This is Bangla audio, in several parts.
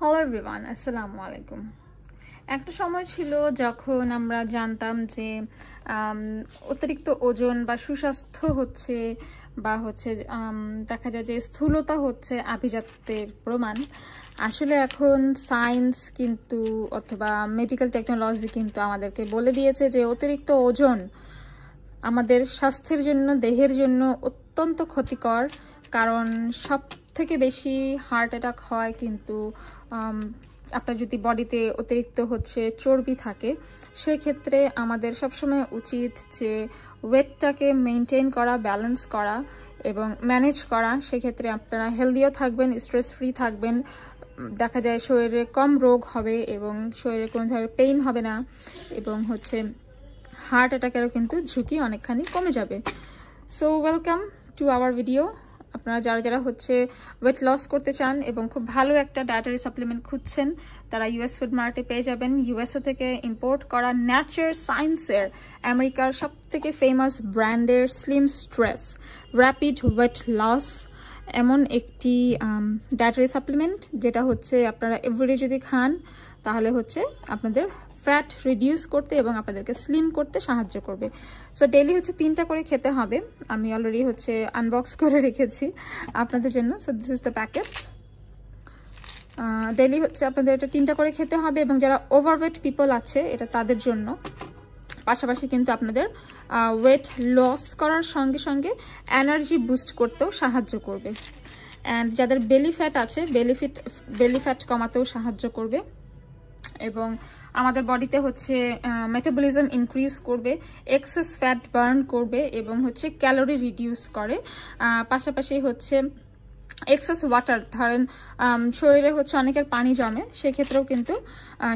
হ্যালো এভরিওয়ান, আসসালামু আলাইকুম। একটা সময় ছিল যখন আমরা জানতাম যে অতিরিক্ত ওজন বা সুস্বাস্থ্য হচ্ছে দেখা যায় যে স্থূলতা হচ্ছে আভিজাত্যের প্রমাণ। আসলে এখন সায়েন্স কিন্তু অথবা মেডিকেল টেকনোলজি কিন্তু আমাদেরকে বলে দিয়েছে যে অতিরিক্ত ওজন আমাদের স্বাস্থ্যের জন্য, দেহের জন্য অত্যন্ত ক্ষতিকর। কারণ সব থেকে বেশি হার্ট অ্যাটাক হয় কিন্তু আপনার যদি বডিতে অতিরিক্ত চর্বি থাকে, সেক্ষেত্রে আমাদের সবসময় উচিত যে ওয়েটটাকে মেনটেন করা, ব্যালেন্স করা এবং ম্যানেজ করা। সেক্ষেত্রে আপনারা হেলদিও থাকবেন, স্ট্রেস ফ্রি থাকবেন, দেখা যায় শরীরে কম রোগ হবে এবং শরীরে কোনো ধরনের পেইন হবে না, এবং হার্ট অ্যাটাকেরও কিন্তু ঝুঁকি অনেকখানি কমে যাবে। So welcome to our video. আপনারা যারা ওয়েট লস করতে চান এবং খুব ভালো একটা ডায়েটারি সাপ্লিমেন্ট খুঁজছেন, তারা ইউএস ফুড মার্টে পেয়ে যাবেন ইউএসএ থেকে ইম্পোর্ট করা ন্যাচার সায়েন্সের আমেরিকার সবথেকে ফেমাস ব্র্যান্ডের slim stress rapid weight loss এমন একটি ডায়েটারি সাপ্লিমেন্ট, যেটা আপনারা এভরিডে যদি খান তাহলে আপনাদের ফ্যাট রিডিউস করতে এবং আপনাদেরকে স্লিম করতে সাহায্য করবে। সো ডেইলি 3টা করে খেতে হবে। আমি অলরেডি আনবক্স করে রেখেছি আপনাদের জন্য। So this is the packet. Daily আপনাদের এটা 3টা করে খেতে হবে, এবং যারা ওভারওয়েট পিপল আছে এটা তাদের জন্য। পাশাপাশি কিন্তু আপনাদের ওয়েট লস করার সঙ্গে সঙ্গে এনার্জি বুস্ট করতেও সাহায্য করবে। অ্যান্ড যাদের বেলি ফ্যাট আছে, বেলি ফ্যাট কমাতেও সাহায্য করবে, এবং আমাদের বডিতে মেটাবলিজম ইনক্রিজ করবে, এক্সেস ফ্যাট বার্ন করবে এবং ক্যালোরি রিডিউস করে। পাশাপাশি এক্সেস ওয়াটার, ধরেন শরীরে অনেকের পানি জমে, সেক্ষেত্রেও কিন্তু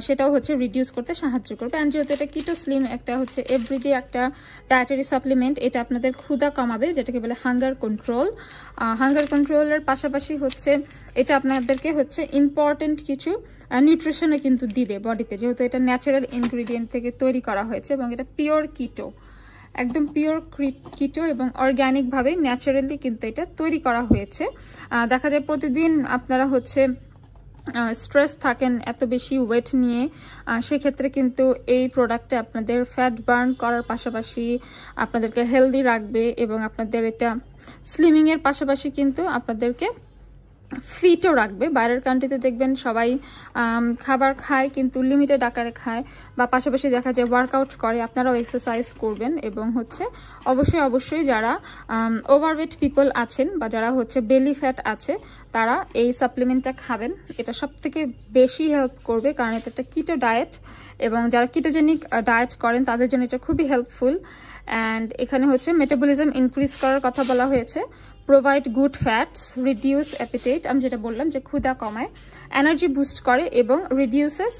সেটাও রিডিউস করতে সাহায্য করবে। অ্যান্ড যেহেতু এটা কিটো স্লিম, একটা এভরিডে একটা ডায়েটারি সাপ্লিমেন্ট, এটা আপনাদের ক্ষুধা কমাবে, যেটাকে বলে হাঙ্গার কন্ট্রোল। হাঙ্গার কন্ট্রোলের পাশাপাশি এটা আপনাদেরকে ইম্পর্টেন্ট কিছু নিউট্রিশনও কিন্তু দিবে বডিতে, যেহেতু এটা ন্যাচারাল ইনগ্রিডিয়েন্ট থেকে তৈরি করা হয়েছে এবং এটা পিওর কিটো, একদম পিওর কিটো এবং অর্গ্যানিকভাবে ন্যাচারালি কিন্তু এটা তৈরি করা হয়েছে। দেখা যায় প্রতিদিন আপনারা স্ট্রেস থাকেন এত বেশি ওয়েট নিয়ে, সেক্ষেত্রে কিন্তু এই প্রোডাক্টে আপনাদের ফ্যাট বার্ন করার পাশাপাশি আপনাদেরকে হেলদি রাখবে, এবং আপনাদের এটা স্লিমিংয়ের পাশাপাশি কিন্তু আপনাদেরকে ফিটও রাখবে। বাইরের কান্ট্রিতে দেখবেন সবাই খাবার খায় কিন্তু লিমিটেড আকারে খায়, বা পাশাপাশি দেখা যায় ওয়ার্কআউট করে। আপনারাও এক্সারসাইজ করবেন, এবং অবশ্যই যারা ওভারওয়েট পিপল আছেন বা যারা বেলি ফ্যাট আছে, তারা এই সাপ্লিমেন্টটা খাবেন। এটা সবথেকে বেশি হেল্প করবে, কারণ এটা একটা কিটো ডায়েট, এবং যারা কিটোজেনিক ডায়েট করেন তাদের জন্য এটা খুবই হেল্পফুল। অ্যান্ড এখানে মেটাবলিজম ইনক্রিজ করার কথা বলা হয়েছে, provide good fats, reduce appetite, আমি যেটা বললাম যে ক্ষুধা কমায়, এনার্জি বুস্ট করে এবং reduces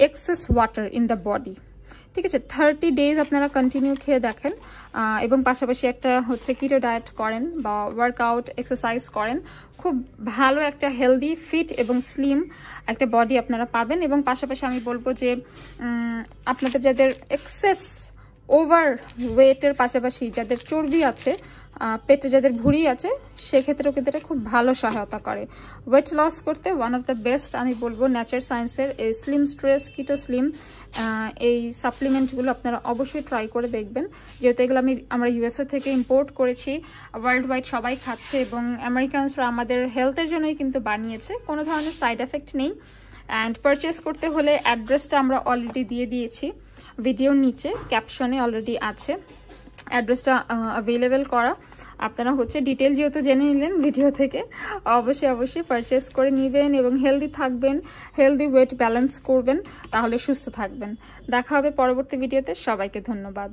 excess water in the body. ঠিক আছে, 30 ডেজ আপনারা কন্টিনিউ খেয়ে দেখেন, এবং পাশাপাশি একটা কিটো ডায়েট করেন বা ওয়ার্কআউট এক্সারসাইজ করেন, খুব ভালো একটা হেলদি, ফিট এবং স্লিম একটা বডি আপনারা পাবেন। এবং পাশাপাশি আমি বলবো যে আপনাদের যাদের এক্সেস ওভার ওয়েটের পাশাপাশি যাদের চর্বি আছে, পেটে যাদের ভুঁড়ি আছে, সেক্ষেত্রেও কিন্তু এটা খুব ভালো সহায়তা করে ওয়েট লস করতে। ওয়ান অফ দ্য বেস্ট আমি বলবো ন্যাচার সায়েন্সের এই স্লিম স্ট্রেস কিটো স্লিম, এই সাপ্লিমেন্টগুলো আপনারা অবশ্যই ট্রাই করে দেখবেন, যেহেতু এগুলো আমরা ইউএসএ থেকে ইম্পোর্ট করেছি। ওয়ার্ল্ড ওয়াইড সবাই খাচ্ছে, এবং আমেরিকানসরা আমাদের হেলথের জন্যই কিন্তু বানিয়েছে, কোনো ধরনের সাইড এফেক্ট নেই। অ্যান্ড পারচেস করতে হলে অ্যাড্রেসটা আমরা অলরেডি দিয়ে দিয়েছি ভিডিওর নিচে, ক্যাপশনে অলরেডি আছে অ্যাড্রেসটা অ্যাভেলেবেল করা। আপনারা ডিটেল যেহেতু জেনে নিলেন ভিডিও থেকে, অবশ্যই পারচেস করে নেবেন এবং হেলদি থাকবেন, হেলদি ওয়েট ব্যালেন্স করবেন, তাহলে সুস্থ থাকবেন। দেখা হবে পরবর্তী ভিডিওতে। সবাইকে ধন্যবাদ।